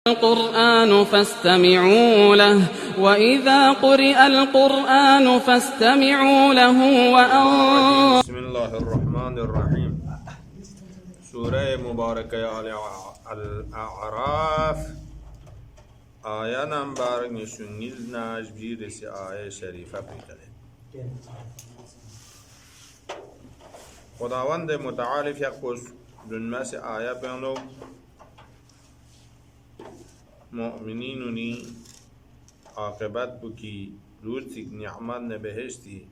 القرآن فاستمعوا له وإذا قرئ القرآن فاستمعوا له بسم الله الرحمن الرحيم سورة مباركة الأعراف آية نمبر نشونيز ناجبير سي آية شريفة بيتله خداوند متعال يقول دنما سي آية بيانو مؤمنينني عاقبت بكي روزك نعمات نبهشتي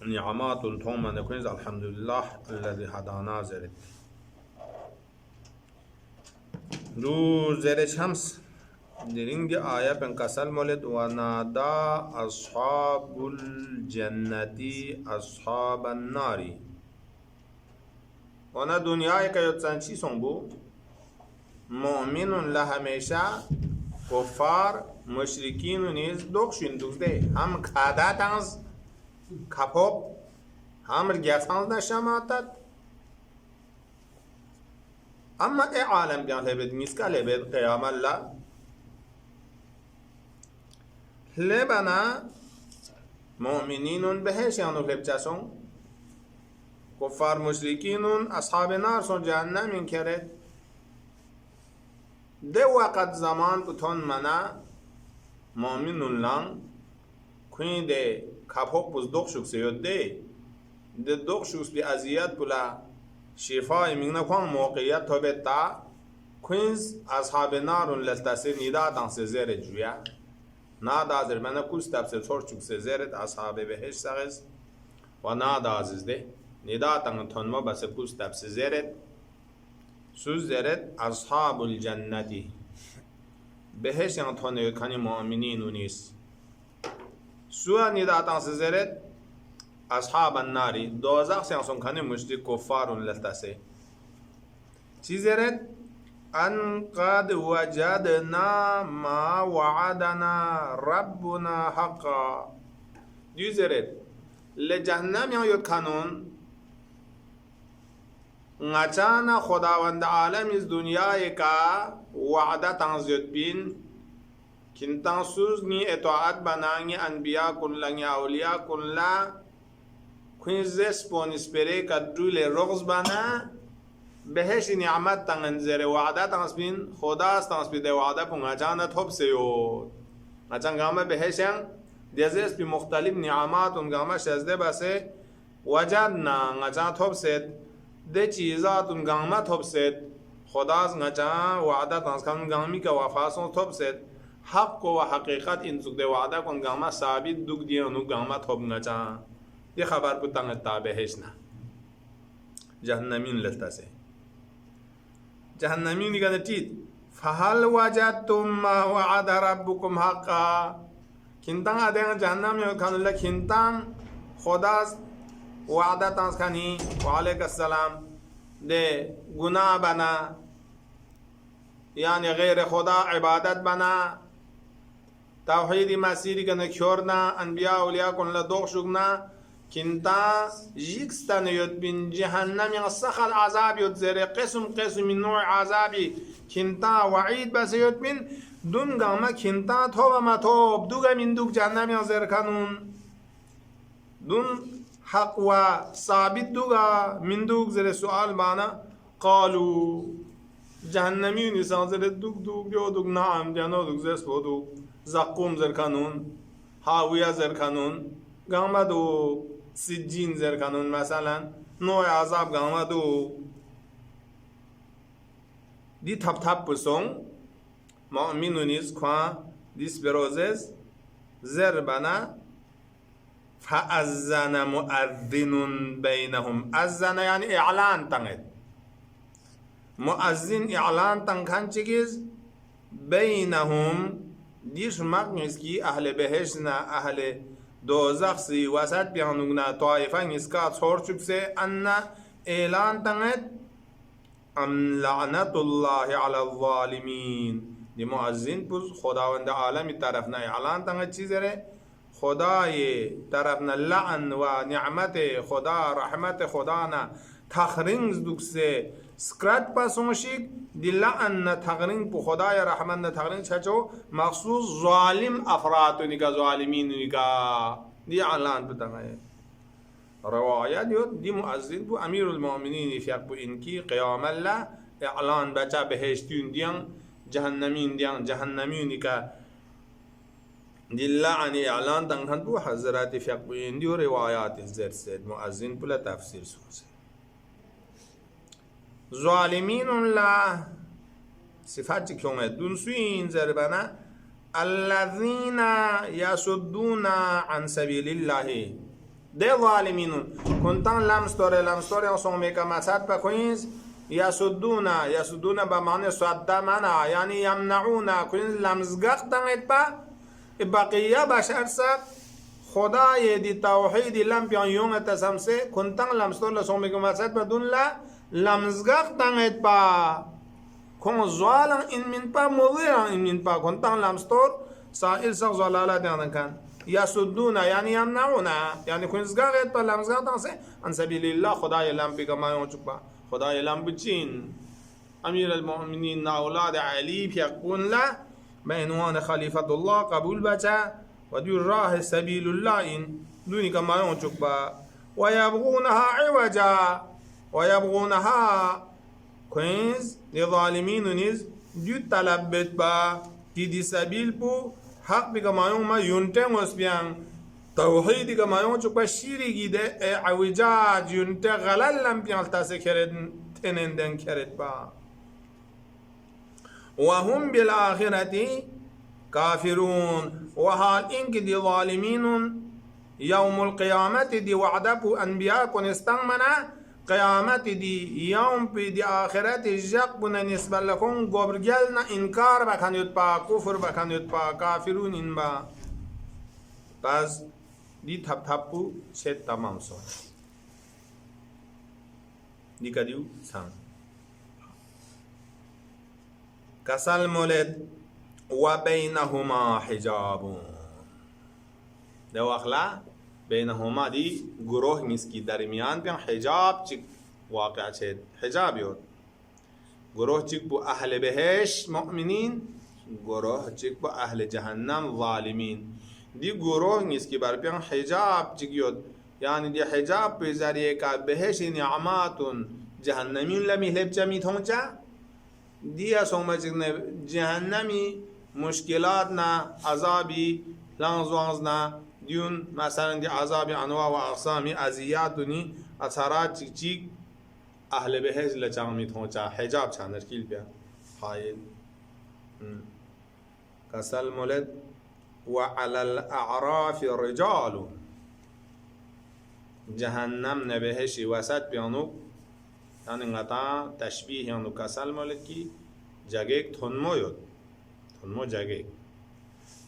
نعمات توما نكونز الحمد لله الذي هدانا زرت رو زر شمس درين دي آية بنكسل مولد ونادى أصحاب الجنة أصحاب النار ونا دنيا کا یوتسان چی سنبو مؤمن لهمیشه کفار مشرکین نیز دوکشین دوزده هم کاداتانز کپوب هم رگیاتانز نشاماتد اما ای عالم بیان لبید میسکا لبید قیام الله لبنا مؤمنین بهشیانو لبچاسون کفار مشرکین اصحاب نار سون جهنم کرد ده وقت زمان بتون منا مؤمنون لان کوین ده کپوک بز دوخشوک سیود ده دوخشوک بی ازیاد بلا شفای میگنه کن موقعیت تو بیتا کوینز اصحاب نارون لستسی نیدادان سه زیر جویا نادازر منه کل ستب سه چورچوک سه زیرت اصحاب بهش سغز و نادازز ده نیدادان تنما بس کل ستب سه زیرت سوز زرت اصحاب الجنتی بهش یان تونه کنی مؤمنین و نیست سوى نداء زرت اصحاب النار دوزخ سیانسون کنی مشرک کفار للتسه چی زرت ان قد وجدنا ما وعدنا ربنا حقا دو زرت لجهنم یان یود کنون ngachana khudawand alam is dunya ka wa'da tanziyat bin kintan suzni etoat banangi anbiya kullangi awliya kulla kwinzes ponispere kadule rogs bana behesh ni'mat tanzere wa'da tanzbin khudas tanzbide wa'da pungachana thopseyo ngachangama beheshang dezes bi mukhtalif ni'amat ungama shazde base wajadna ngacha thopset ده چیزاتون گامه توبسد خداز نجا وعده تنسکن گامی که وفاسون توبسد حق و حقیقت N زود وعده کن گامه ثابت دوگ دیانو گامه توب نجا یہ خبر بودن تابهش نه جهنمین للتسه جهنمین دیگه تید فهل وجدتم ما وعد ربكم حقا کنتان آدم جهنم یا کانو لکنتان خداز وعده تنسکنی وعلیک السلام ده گناه بنا یعنی غیر خدا عبادت بنا توحید مسیری که نکرنا انبیاء اولیاء کن لدوخ شگنا کنتا جیکستان یود بین جهنم یا سخل عذاب یود زیر قسم من نوع عذابی کنتا وعید بس یود بین دون گاما کنتا توب ما توب دوگا من دوگ جهنم یا زیر کنون دون حق و ثابت دوگا من دوگ زیر سؤال بانا قالو جهنمی نیسان زیر دوگ دیو دوگ نعم جانو دوگ زیر سپو دوگ زقوم زیر کنون حاویه زیر کنون گامه دوگ سجین زیر کنون مثلا نوع عذاب گامه دوگ دی تب پسون مؤمنو نیز خواه دیس بروزز زیر بنا فأذن مؤذن بينهم أذن يعني إعلان تنقد مؤذن إعلان تنقن چیز بينهم دیش مقنیس کی اهل بهشنا اهل دوزخ سی وسط بیانوگنا طائفه نسکا چور چک سے ان اعلان تنقد ام لعنت الله على الظالمين دی مؤذن پس خداوند عالمی طرفنا اعلان تنقد چیز ره خدای طرفنا لعن و نعمت خدا رحمت خدا نه تخرینگ دوکسه سکرات پاسونشیک دیلا ان تخرینگ پو خدای رحمن تخرینگ چچو مخصوص ظالم افراد نیکا ظالمین نیکا دی اعلان بتنگه روایت یود دی مؤذن بو امیر المؤمنین فیق بو انکی قیام الله اعلان بچا بهشتیون دیان جهنمین دیان جهنمین نیکا دیلا عنی اعلان تنگهن بو حضرات فیق بو اندی و روایات زر سید مؤذن بلا تفسیر سوزه ظالمین الله صفات کیومه دونسوین زربنا الذين يصدون عن سبيل الله ده ظالمين كنتان لامستوري اصلا ميكا مسات بكوينز يصدون بمعنى صد منع يعني يمنعون كوينز لمزقق تنغيت با بقية بشر سب خدای دی توحید لم بیان یوم تسمسه كنتان لامستوري اصلا ميكا مسات بدون لا لمزقق تنغيت با كون زوالا إن من با مضيعا إن من با كنتان لامستور سائل سق زوالا ديانا كان يسدون يعني يمنعون يعني كون زغاغت با لامزغا تنسي عن سبيل الله خداي لام بي كما يوجب خداي لام بجين أمير المؤمنين أولاد علي بيقول لا بعنوان خليفة الله قبول بتا ودي راه سبيل الله إن دوني كما يوجب ويبغونها عوجا ويبغونها كوينز لظالمين ونيز ديو طلبت با كي دي سبيل بو حق بك ما يوم ما ينتم وسبيان توحيد كما يوم چوبا شيري گيده عوجاج ينت غلال لم بيان تاسكرد تنندن كرد با وهم بالآخرة كافرون وحال إنك دي ظالمين يوم القيامة دي وعدبو أنبياء كون استغمنا قیامت دی یوم پی دی آخرت جق بنا نسبت لکن گوبرگل نا انکار بکنید پا کفر بکنید پا کافرون این با پس دی تب تبو چه تمام سو دی کدیو سام کسل مولد و بینهما حجابون دو اخلا بينهما دي گروه مسكي درمیان بين حجاب چك واقع چه حجاب يود گروه چك بو اهل بهش مؤمنين گروه چك بو اهل جهنم ظالمين دي گروه مسكي بر بين حجاب چك يود يعني دي حجاب به ذریعه کا بهش نعمات جهنمين لم يهلب جميع تونچا دي اسوم چك جهنمي مشکلات نا عذابي لانزوانز نا دیون مثلا دی عذاب انواع و اقسامی اذیات دونی اثرات چیک چیک اهل بهش لچامی تھوچا حجاب چاندر کیل بیا حائل کسل مولد وعلى الاعراف رجال جهنم نبهشی وسط بیانو یعنی غطا تشبیه یعنی کسل مولد کی جگه تنمو یود تنمو جگه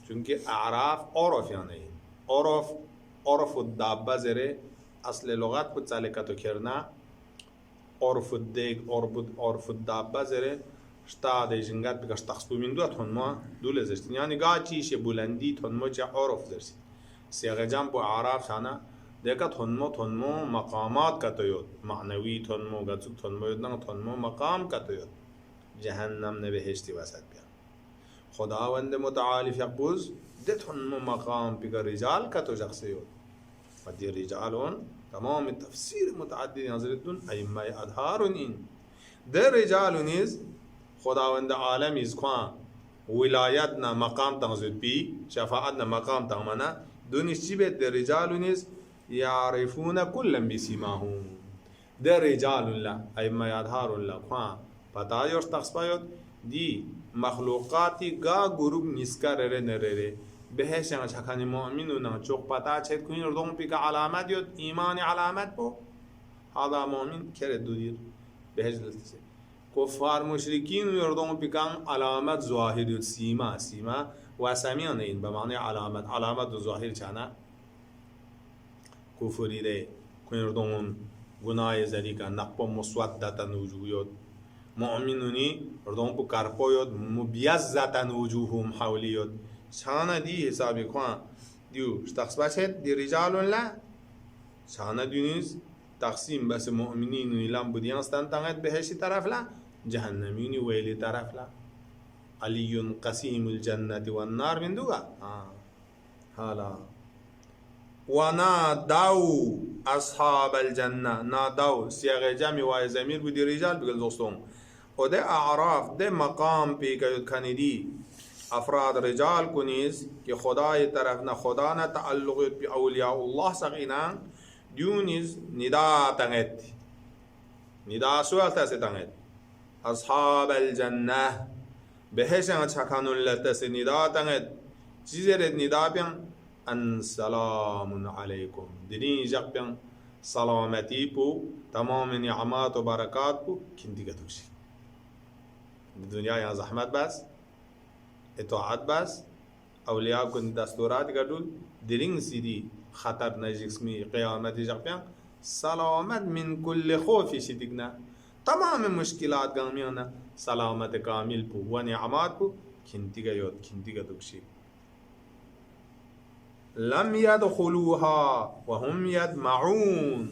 چونکه اعراف عرف یعنی عرف الدابه زره اصل لغت بود سالکتو کرنا عرف الدیگ عرف الدابه زره شتا دی جنگات بگش تخصبو من دو تنمو دول زرسید یعنی گاه چیش بلندی تنمو چه عرف زرسید سیغه جنب و اعراف شانا دیکا تنمو مقامات کتو یود معنوی تنمو گتسو تنمو یود تنمو مقام کتو یود جهنم نبهشتی وسط بیا خداوند متعالی فیقبوز دتهم مقام بقى رجال كتو شخصيون ودي رجالون تمام التفسير متعدد نظرتون أئمة أدهارون ده رجال نيز خداوند عالم إزكوان ولايتنا مقام تنزد بي شفاعتنا مقام تغمنا دونش جيبت ده رجال نيز يعرفون كلا بسيماهم ده رجال لا أئمة أدهارون لا خوان پتا يوش تخصبايوت دي مخلوقاتي غا گروب نسكا رره نرره بهش يعني شكاني مؤمنون چوق پتا چه كوين ردون بك علامات يود ايمان علامات بو هذا مؤمن كره دودير بهش لسه كفار مشركين يردون بك علامات ظاهر يود سيما واسميان این بمعنى علامات ظاهر چانا كفري ده كوين ردون گناه زريكا نقب مسودتا وجوه يود مؤمنوني ردون بو كاربو يود مبيزتا وجوههم حولي يود شانا دي حسابي كوان ديو شتخص باشد دي رجال لا شانا ديونيز تقسیم بس مؤمنین و ایلام بودیان استانتانت بهشتی طرف لا جهنمینی ویلی طرف لا علی قسیم الجنة والنار من دوغا حالا ونادوا أصحاب الجنة نادوا سیاق جمع و ضمیر بودی رجال بگل دوستون و ده اعراف ده مقام پی که کنیدی افراد رجال کنیز که خدای طرف نه خدا نه تعلق پی اولیاء الله سقینان دیونیز ندا تنگت ندا سوال تاسی تنگت اصحاب الجنة بهشن چکانون لتاسی ندا تنگت چیزی ندا بیان ان سلام علیکم دینی جق بیان سلامتی پو تمام نعمات و برکات پو کندی گتوشی دنیا یا زحمت بس اطاعت بس اولیاء کن دستورات گردول درینگ سیدی خطر نجسمی قیامت جقیان سلامت من کل خوفی شدیگنا تمام مشکلات گامیانا سلامت کامل پو و نعمات پو کنتیگا یود کنتیگا دکشی لم يدخلوها وهم يدمعون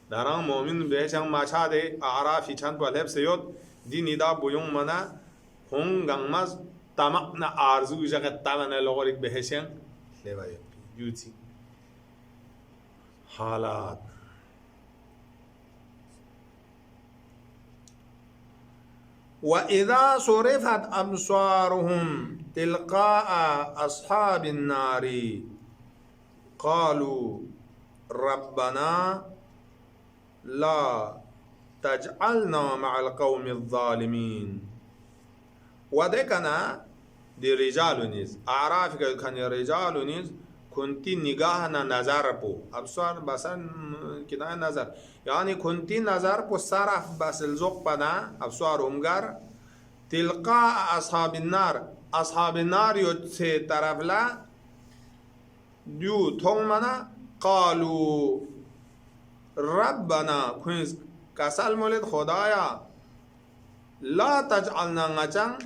دران مومن بهشان ماشاده اعرافی چند پا سیود دی ندا بویون منا هنگانمز تمام آرزو جگت تمام لغوریک بهشن لیوایت یوتی حالات وإذا صرفت أبصارهم تلقاء أصحاب النار قالوا ربنا لا تجعلنا مع القوم الظالمين ودكنا دي رجال نيز أعراف كان رجال نيز كنت نگاهنا نظر بو أبصار بسن كده نظر يعني كنت نظر بو صرف بس الزق بنا أبصارهم غر تلقاء أصحاب النار يتسي طرف لا ديو تومنا قالوا ربنا كنز كسل مولد خدايا لا تجعلنا نجن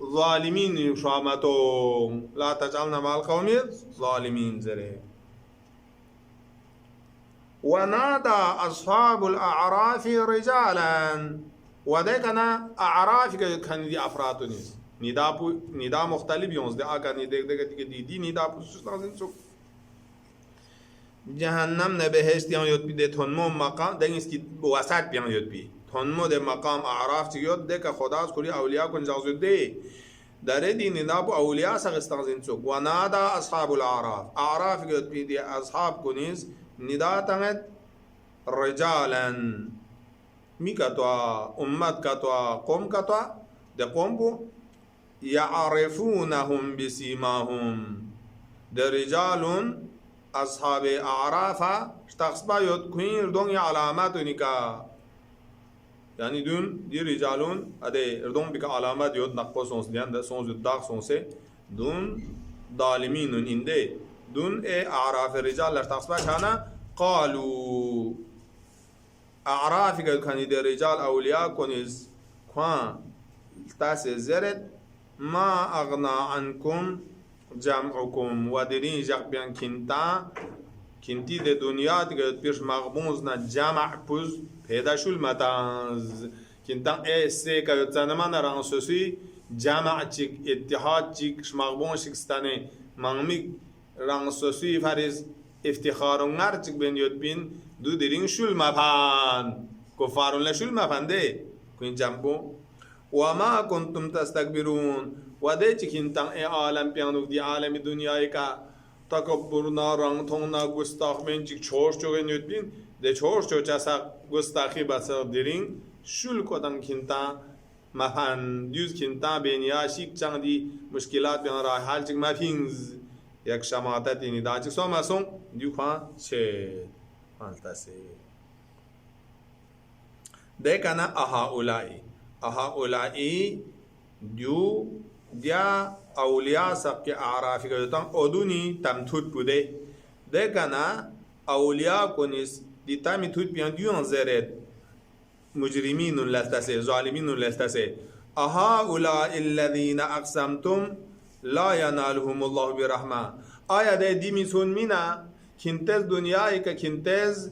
ظالمين شامتهم لا تجعلنا مع القوم ظالمين زره ونادى أصحاب الأعراف رجالا ودكنا أعراف كان دي أفراد نيز ندا مختلف يونز دي آكا دي ندا بسوستان سوك جهنم نبهشت يان يود بي دي تنمو مقام دنگيس كي وسط بيان يود بي تنمو دي مقام أعراف تيود دي که خداز كوري أولياء كن جازو دي داره دي ندا بو أولياء سغستان سوك ونادى أصحاب الأعراف أعراف يود بي دي أصحاب كنيز ندا تنگت رجالا می کتوا امت کتوا قوم کتوا ده قوم بو يعرفونهم بسيماهم ده رجال أصحاب أعراف شخص با يود كوين دون علامات نكا يعني دون دي رجالون أده ردون بك علامات يود نقو سونس ديان ده سونس الداغ سونسي دون ظالمين إنده دون أعراف الرجال لشخص با كان قالوا أعراف كان دي رجال أولياء كونيز كوان تاس زرد ما أغنى عنكم جمعكم ودرين جاق بيان كنتي دي دنيا تقعد بيش مغبونزنا جمع بوز پیدا شول متانز كنتا سي كايو تانمان رانسوسي جمع چيك اتحاد چيك مغبون شكستاني مغميك رانسوسي فارز افتخارون نار چيك بين يود بين دو درين شول مفان كفارون لشول مفان دي كوين جنبو وما كنتم تستكبرون ودي كنتان عالم بيانوك دي عالم دنيا كا تكبرنا رانتونا گستاخ بين چيك چوش چوغن يود بين ده چوش چو چسا گستاخي بسا درين شول كودان كنتان مفان دیوز كنتان بينيا شيك چان دي مشكلات بيان راه حال چيك مفينز یک شماتت اینی دا چیک سو مسون دیو خوان چه فانتا سے دیکھنا اها اولائی دیو دیا اولیاء سب کے اعرافی کا جوتاں ادونی تمتود پودے دیکھنا اولیاء کنیس دی تمتود پیان دیو انزرد مجرمین لستا سے ظالمین لستا سے اها اولائی الذین اقسمتم لا ينالهم الله برحمة آیا ده دی میسون مینا کنتز دنیای که کنتز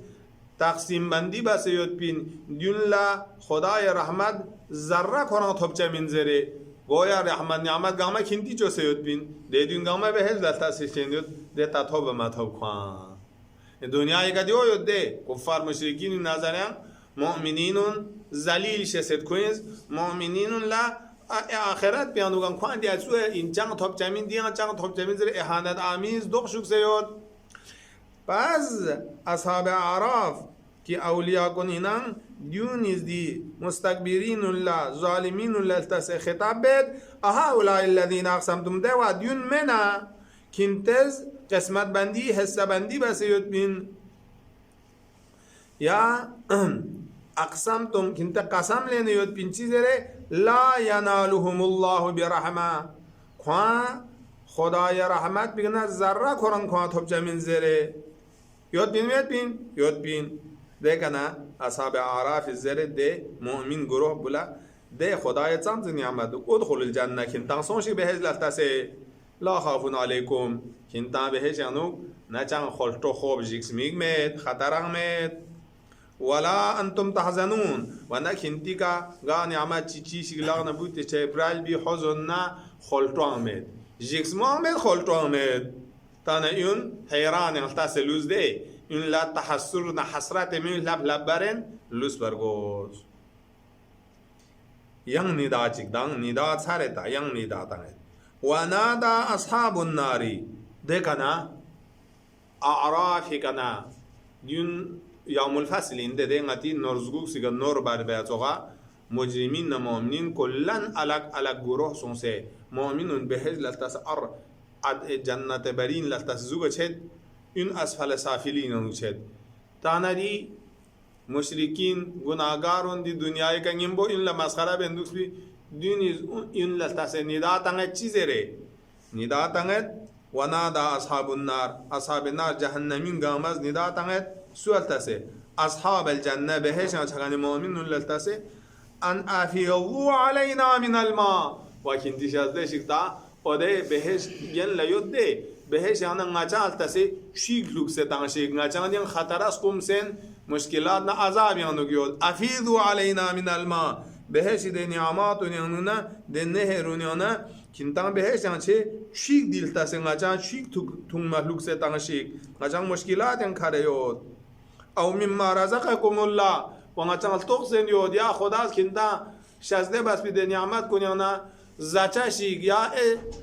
تقسیم بندی بس یود بین دیون لا خدای رحمت ذره کنن توبچه من زره گویا رحمت نعمت گامه کندی جو سیود بین دیدون گامه به هز دلتا سیشتین یود دیتا توب ما توب خوان دنیای که دیو یود ده کفار مشرکین نظریان مؤمنینون ذلیل شست کوینز مؤمنینون لا آخرت بیانوگان خوان دیاد سو این جنگ توبچه من دیان جنگ توبچه من زره اهانت آمیز دوخ شک سیود بعض اصحاب اعراف که اولیاء کنینن دیون از دی مستكبرین الله ظالمین الله التس خطاب بید اهؤلاء الذین اقسمتم ده و دیون منا کنتز قسمت بندی حصه بندی بس یود بین یا اقسمتم کنت قسم لینه یود بین چیز ره لا ینالهم الله برحمه خواه خدای رحمت بگنه ذره کرن خواه توب جمین زره یود بین دیگه اصحاب اعراف زره ده مؤمن گروه بولا ده خدای چند نعمت ادخل الجنه کنتان سونشی بهش لفتسه لا خافون علیکم کنتان بهش یعنو نچان خلطو خوب جیکس میگمید خطر احمد ولا انتم تحزنون و نه کنتی که گا نعمت چی شگلاغ نبوده چه برال بی حزن نه خلطو احمد جیکس محمد خلطو احمد تانا اون حیران اختاس لوز ده اون لا تحسر نه حسرت میون لب برن لوز برگوز ين ندا چکدان ندا سارتا ين ندا تنه ونادى اصحاب النار دكنا اعراف كنا دين يوم الفصل عند دغتي نورزغوك سيغ نور بار بياتوغا مجرمين مؤمنين كلن الگ گروه سونسه مؤمنون بهج لتسر جنت برین لتسزوگ چد این اسفل سافلین نوچد تانری مشرکین گناهگارون دی دنیای کنیم بو این لمسخره بندوس بی دین این لتس ندا تنگ چیزه ره ندا تنگ و نادا اصحاب النار جهنمین گامز ندا تنگ سوال تسه اصحاب الجنه بهشان چگانی مؤمنون لتسه ان افیضوا علینا من الماء وکن دیشازده شکتا اوده بهش ین لیود ده بهش یعنی نچال تسه شیک لوکس تانشیک نچال ین خطر است کم سن مشکلات نه عذاب یانو گیود افیضوا علینا من الماء بهش ده نعمات و یانونا ده نهرون یانا کنتان بهش یعنی چه شیک دیل تسه نچال شیک تون مخلوق سے تانشیک نچال مشکلات ین کاره یود او مما رزقکم الله و نچال توقسن یود یا خدا کنتان شازده بس بی ده نعمت کنیانا زچاشی یا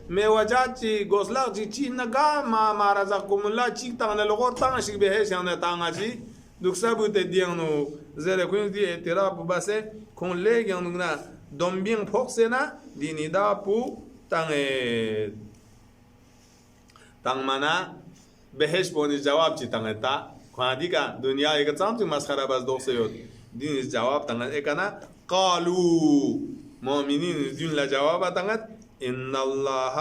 میوجات چی گوسلاق چی نگاه ما رزقکم الله چی تانه لغور تانشی بهش یعنی تانشی دکسا بوده دیانو زره کنید دی اعتراف بسه کن لیگ یعنی نه دنبین پخسه نه دینی دا پو تانگ منا بهش بونی جواب چی تانگه تا خواهدی که دنیا ایک چند مسخره باز دوسته یود دینی جواب تانگه ایکانا قالو مؤمنین دین لجواب تانگه ان الله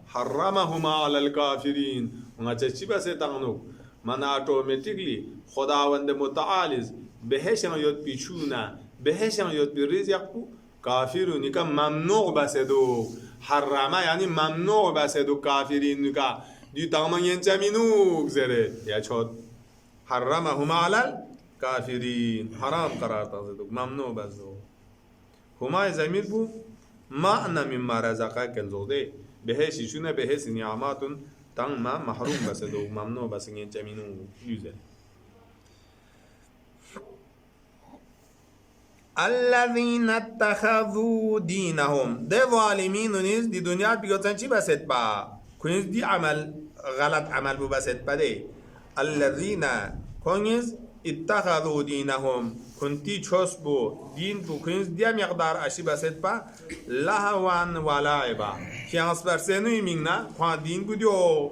حرمهما على الكافرين اونچه چی بسه تانگنو من اتوماتیکلی خداوند متعال بهشان یاد پیچونه بهشان یاد بیریز یکو کافرونی که ممنوع بسدو حرمه یعنی ممنوع بسدو کافرین که دی تمام ینچمینو زره یا چود حرمهما علی الکافرین حرام قرار دادو ممنوع بسدو هما زمین بو معنی مما رزقک الزوده بهشی شونه بهش نعماتون تان ما محروم بسدو ممنوع بس ینچمینو یوزه الذين اتخذوا دينهم ده ظالمين نیز دی دنیا بیگوتن چی بسد با کنیز دی عمل غلط عمل بو بسد با ده الذين کنیز اتخذوا دينهم کنتی چوس بو دین بو کنیز دی مقدار اشی بسد با لهوان و لعبا کیانس برسنوی مینگنا خواه دین بو دیو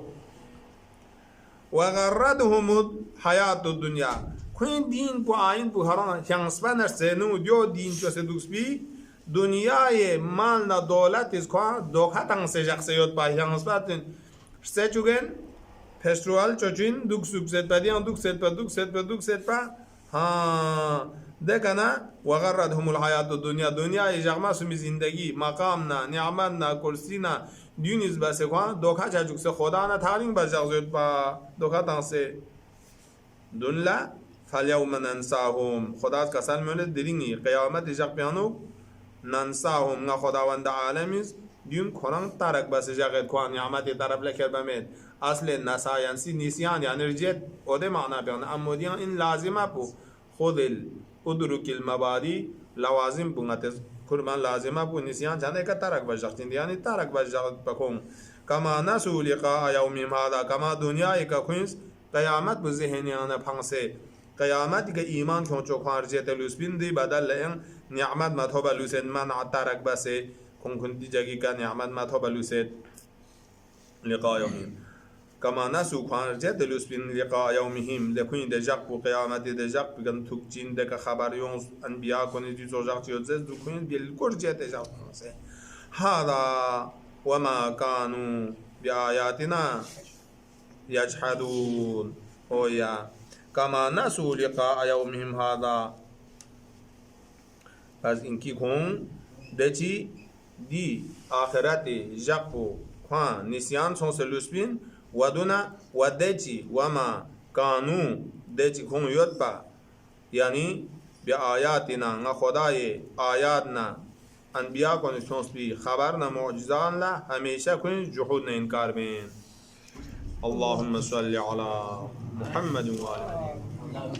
و غردهم حیات الدنیا کوین دین کو آین کو هران شانسپا نرسنو دیو دین چو سدوکس بی دنیای مال نا دولت از کو دوخه تان سجاق سیوت با شانسپا تن سچوگن پستروال چوچین دوکسوک زد بدیان دوکست پا ها دکنا و غردهم الحیات الدنیا دنیای جغما سمی زندگی مقام نا نعمت نا کرسی نا دینیز بس کو دوخه چاجوک سے خدا نا تارین بجاق زد با دوخه تان سے دنلا فَالْيَوْمَ نَنْسَاهُمْ خدا کسان میونه دلینی قیامت جاق بیانو ننساهم نا خداوند عالمیز دیون کنن ترک بس جاقت کوان نعمتی طرف لکر بمید اصل نساینسی نیسیان یعنی رجت اوده معنا بیان اما دیان این لازمه پو خود ادرک المبادی لوازم بونگتز kurban lazima bu nisyan jane ka tarak bajaktin yani tarak bajak bakon kama nasu liqa yawmim hada kama dunya ka khins qiyamat bu zihni ana phangse qiyamat ka iman khon chok harje telus bindi badal en ni'mat mathoba lusen man tarak base kon kun di jagi ka ni'mat mathoba luset liqa yawmim kama nasu kharje telus bin liqa yawmihim lekun de jak bu qiyamat de jak bigan tukcin de ka khabar yon anbiya koni di zojak yozez du kun bil kurje de jak se hada wama kanu bi ayatina yajhadun oya kama nasu liqa yawmihim hada az inki kon dechi di akhirati jakpo khan nisyan son se lusbin ودنا ودجي وما كانوا دجي كون يتبع يعني بآياتنا خداي آياتنا انبیاء کو نشونس be خبرنا معجزان لا همیشه کنید جحود نه انکار بین. اللهم صل على محمد و آل محمد.